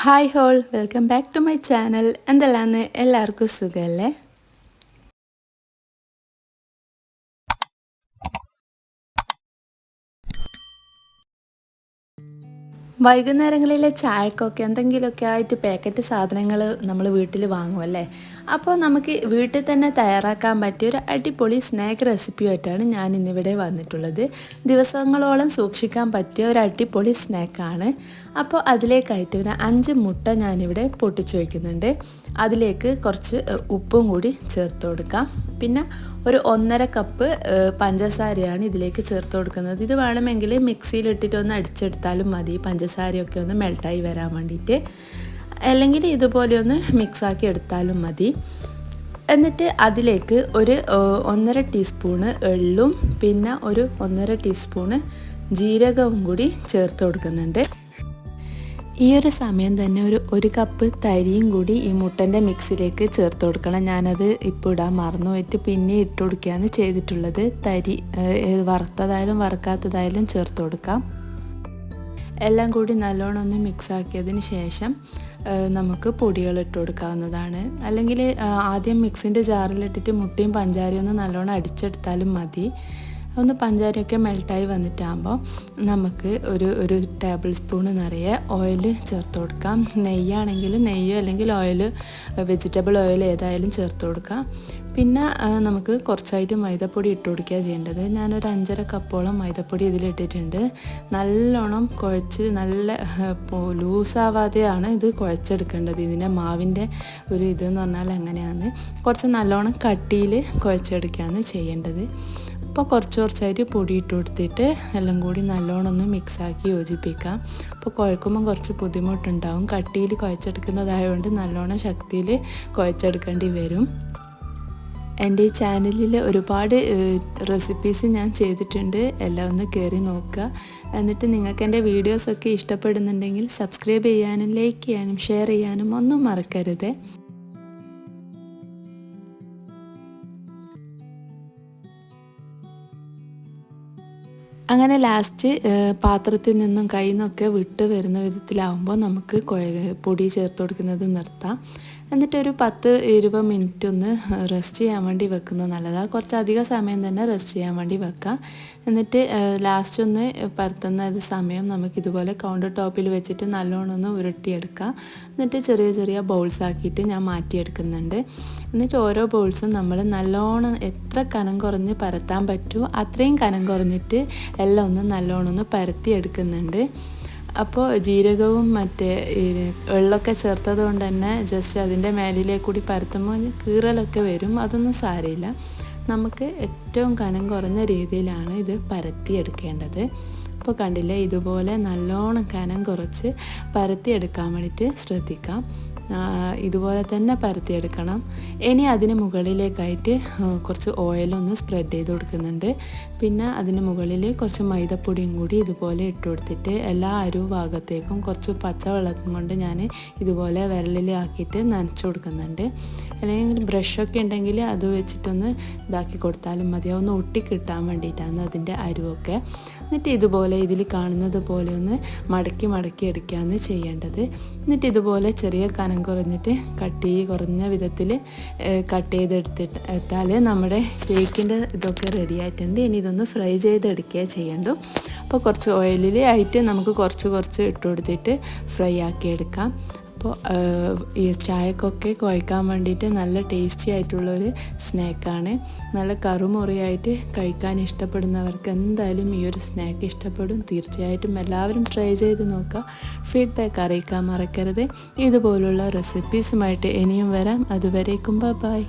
Hi all, welcome back to my channel. എന്തെല്ലാന്ന് എല്ലാവർക്കും സുഖമല്ലേ? വൈകുന്നേരങ്ങളിലെ ചായക്കൊക്കെ എന്തെങ്കിലുമൊക്കെ ആയിട്ട് പാക്കറ്റ് സാധനങ്ങൾ നമ്മൾ വീട്ടിൽ വാങ്ങുമല്ലേ. അപ്പോൾ നമുക്ക് വീട്ടിൽ തന്നെ തയ്യാറാക്കാൻ പറ്റിയ ഒരു അടിപൊളി സ്നാക്ക് റെസിപ്പിയായിട്ടാണ് ഞാൻ ഇന്നിവിടെ വന്നിട്ടുള്ളത്. ദിവസങ്ങളോളം സൂക്ഷിക്കാൻ പറ്റിയ ഒരു അടിപൊളി സ്നാക്കാണ്. അപ്പോൾ അതിലേക്കായിട്ട് ഒരു 5 മുട്ട ഞാനിവിടെ പൊട്ടിച്ചു വയ്ക്കുന്നുണ്ട്. അതിലേക്ക് കുറച്ച് ഉപ്പും കൂടി ചേർത്ത് കൊടുക്കാം. പിന്നെ ഒരു 1.5 കപ്പ് പഞ്ചസാരയാണ് ഇതിലേക്ക് ചേർത്ത് കൊടുക്കുന്നത്. ഇത് വേണമെങ്കിൽ മിക്സിയിലിട്ടിട്ട് ഒന്ന് അടിച്ചെടുത്താലും മതി, പഞ്ചസാരയൊക്കെ ഒന്ന് മെൽട്ടായി വരാൻ വേണ്ടിയിട്ട്. അല്ലെങ്കിൽ ഇതുപോലെ ഒന്ന് മിക്സാക്കി എടുത്താലും മതി. എന്നിട്ട് അതിലേക്ക് ഒരു 1.5 ടീസ്പൂണ് എള്ളും പിന്നെ ഒരു 1.5 ടീസ്പൂണ് ജീരകവും കൂടി ചേർത്ത് കൊടുക്കുന്നുണ്ട്. ഈ ഒരു സമയം തന്നെ ഒരു കപ്പ് തരിയും കൂടി ഈ മുട്ടൻ്റെ മിക്സിലേക്ക് ചേർത്ത് കൊടുക്കണം. ഞാനത് ഇപ്പോൾ ഇടാൻ മറന്നു പോയിട്ട് പിന്നെ ഇട്ട് കൊടുക്കുകയാണ് ചെയ്തിട്ടുള്ളത്. തരി വറുത്തതായാലും വറുക്കാത്തതായാലും ചേർത്ത് കൊടുക്കാം. എല്ലാം കൂടി നല്ലോണം ഒന്ന് മിക്സാക്കിയതിന് ശേഷം നമുക്ക് പൊടികൾ ഇട്ട് കൊടുക്കാവുന്നതാണ്. അല്ലെങ്കിൽ ആദ്യം മിക്സിൻ്റെ ജാറിലിട്ടിട്ട് മുട്ടയും പഞ്ചാരയും ഒന്ന് നല്ലോണം അടിച്ചെടുത്താലും മതി. ഒന്ന് പഞ്ചാരയൊക്കെ മെൽട്ടായി വന്നിട്ടാകുമ്പോൾ നമുക്ക് ഒരു ടേബിൾ സ്പൂണ് നിറയെ ഓയിൽ ചേർത്ത് കൊടുക്കാം. നെയ്യാണെങ്കിൽ നെയ്യോ അല്ലെങ്കിൽ ഓയിൽ, വെജിറ്റബിൾ ഓയിൽ ഏതായാലും ചേർത്ത് കൊടുക്കാം. പിന്നെ നമുക്ക് കുറച്ചായിട്ട് മൈദപ്പൊടി ഇട്ട് കൊടുക്കുക ചെയ്യേണ്ടത്. ഞാനൊരു 5.5 കപ്പോളം മൈദപ്പൊടി ഇതിലിട്ടിട്ടുണ്ട്. നല്ലോണം കുഴച്ച് നല്ല ലൂസാവാതെയാണ് ഇത് കുഴച്ചെടുക്കേണ്ടത്. ഇതിൻ്റെ മാവിൻ്റെ ഒരു ഇതെന്ന് പറഞ്ഞാൽ അങ്ങനെയാണ്. കുറച്ച് നല്ലോണം കട്ടിയിൽ കുഴച്ചെടുക്കുകയാണ് ചെയ്യേണ്ടത്. അപ്പോൾ കുറച്ചായിട്ട് പൊടി ഇട്ട് കൊടുത്തിട്ട് എല്ലാം കൂടി നല്ലോണം ഒന്ന് മിക്സാക്കി യോജിപ്പിക്കാം. അപ്പോൾ കുഴക്കുമ്പോൾ കുറച്ച് ബുദ്ധിമുട്ടുണ്ടാവും. കട്ടിയിൽ കുഴച്ചെടുക്കുന്നതായതുകൊണ്ട് നല്ലോണം ശക്തിയിൽ കുഴച്ചെടുക്കേണ്ടി വരും. എൻ്റെ ഈ ചാനലിൽ ഒരുപാട് റെസിപ്പീസ് ഞാൻ ചെയ്തിട്ടുണ്ട്. എല്ലാം ഒന്ന് കയറി നോക്കുക. എന്നിട്ട് നിങ്ങൾക്ക് എൻ്റെ വീഡിയോസൊക്കെ ഇഷ്ടപ്പെടുന്നുണ്ടെങ്കിൽ സബ്സ്ക്രൈബ് ചെയ്യാനും ലൈക്ക് ചെയ്യാനും ഷെയർ ചെയ്യാനും ഒന്നും മറക്കരുത്. അങ്ങനെ ലാസ്റ്റ് പാത്രത്തിൽ നിന്നും കയ്യിൽ നിന്നൊക്കെ വിട്ട് വരുന്ന വിധത്തിലാവുമ്പോൾ നമുക്ക് പൊടി ചേർത്ത് കൊടുക്കുന്നത് നിർത്താം. എന്നിട്ട് ഒരു 10-20 മിനിറ്റ് ഒന്ന് റെസ്റ്റ് ചെയ്യാൻ വേണ്ടി വെക്കുന്നത് നല്ലതാണ്. കുറച്ചധികം സമയം തന്നെ റെസ്റ്റ് ചെയ്യാൻ വേണ്ടി വെക്കാം. എന്നിട്ട് ലാസ്റ്റ് ഒന്ന് പരത്തുന്ന സമയം നമുക്കിതുപോലെ കൗണ്ടർ ടോപ്പിൽ വെച്ചിട്ട് നല്ലോണം ഒന്ന് ഉരുട്ടിയെടുക്കാം. എന്നിട്ട് ചെറിയ ബൗൾസ് ആക്കിയിട്ട് ഞാൻ മാറ്റിയെടുക്കുന്നുണ്ട്. എന്നിട്ട് ഓരോ ബൗൾസും നമ്മൾ നല്ലോണം എത്ര കനം കുറഞ്ഞ് പരത്താൻ പറ്റുമോ അത്രയും കനം കുറഞ്ഞിട്ട് എല്ലാം ഒന്ന് നല്ലോണം ഒന്ന് പരത്തിയെടുക്കുന്നുണ്ട്. അപ്പോൾ ജീരകവും മറ്റേ എള്ളൊക്കെ ചേർത്തത് കൊണ്ട് തന്നെ ജസ്റ്റ് അതിൻ്റെ മേലിലേക്ക് കൂടി പരത്തുമ്പോൾ കീറലൊക്കെ വരും. അതൊന്നും സാരമില്ല. നമുക്ക് ഏറ്റവും കനം കുറഞ്ഞ രീതിയിലാണ് ഇത് പരത്തിയെടുക്കേണ്ടത്. അപ്പോൾ കണ്ടില്ലേ, ഇതുപോലെ നല്ലോണം കനം കുറച്ച് പരത്തിയെടുക്കാൻ വേണ്ടിയിട്ട് ശ്രദ്ധിക്കാം. ഇതുപോലെ തന്നെ പരത്തിയെടുക്കണം. ഇനി അതിന് മുകളിലേക്കായിട്ട് കുറച്ച് ഓയിലൊന്ന് സ്പ്രെഡ് ചെയ്ത് കൊടുക്കുന്നുണ്ട്. പിന്നെ അതിന് മുകളിൽ കുറച്ച് മൈദപ്പൊടിയും കൂടി ഇതുപോലെ ഇട്ട് കൊടുത്തിട്ട് എല്ലാ ഭാഗത്തേക്കും കുറച്ച് പച്ചവെള്ളം കൊണ്ട് ഞാൻ ഇതുപോലെ വിരലിലാക്കിയിട്ട് നനച്ച് കൊടുക്കുന്നുണ്ട്. അല്ലെങ്കിൽ ബ്രഷൊക്കെ ഉണ്ടെങ്കിൽ അത് വെച്ചിട്ടൊന്ന് ഇതാക്കി കൊടുത്താലും മതി. ഒന്ന് ഒട്ടിക്കിട്ടാൻ വേണ്ടിയിട്ടാണ് അതിൻ്റെ അരുവൊക്കെ. എന്നിട്ട് ഇതുപോലെ ഇതിൽ കാണുന്നത് പോലെ ഒന്ന് മടക്കി എടുക്കുകയാണ് ചെയ്യേണ്ടത്. എന്നിട്ട് ഇതുപോലെ ചെറിയ കനം കുറഞ്ഞിട്ട് കട്ടി കുറഞ്ഞ വിധത്തിൽ കട്ട് ചെയ്തെടുത്തിട്ടാൽ നമ്മുടെ കേക്കിൻ്റെ ഇതൊക്കെ റെഡി ആയിട്ടുണ്ട്. ഇനി ഇതൊന്ന് ഫ്രൈ ചെയ്തെടുക്കുക ചെയ്യണ്ടു. അപ്പോൾ കുറച്ച് ഓയിലിൽ ആയിട്ട് നമുക്ക് കുറച്ച് ഇട്ട് കൊടുത്തിട്ട് ഫ്രൈ ആക്കി എടുക്കാം. അപ്പോൾ ഈ ചായക്കൊക്കെ കുഴക്കാൻ വേണ്ടിയിട്ട് നല്ല ടേസ്റ്റി ആയിട്ടുള്ളൊരു സ്നാക്കാണ്. നല്ല കറുമുറിയായിട്ട് കഴിക്കാൻ ഇഷ്ടപ്പെടുന്നവർക്ക് എന്തായാലും ഈ ഒരു സ്നാക്ക് ഇഷ്ടപ്പെടും. തീർച്ചയായിട്ടും എല്ലാവരും ട്രൈ ചെയ്ത് നോക്കുക. ഫീഡ്ബാക്ക് അറിയിക്കാൻ മറക്കരുത്. ഇതുപോലുള്ള റെസിപ്പീസുമായിട്ട് ഇനിയും വരാം. അതുവരേക്കും ബൈ.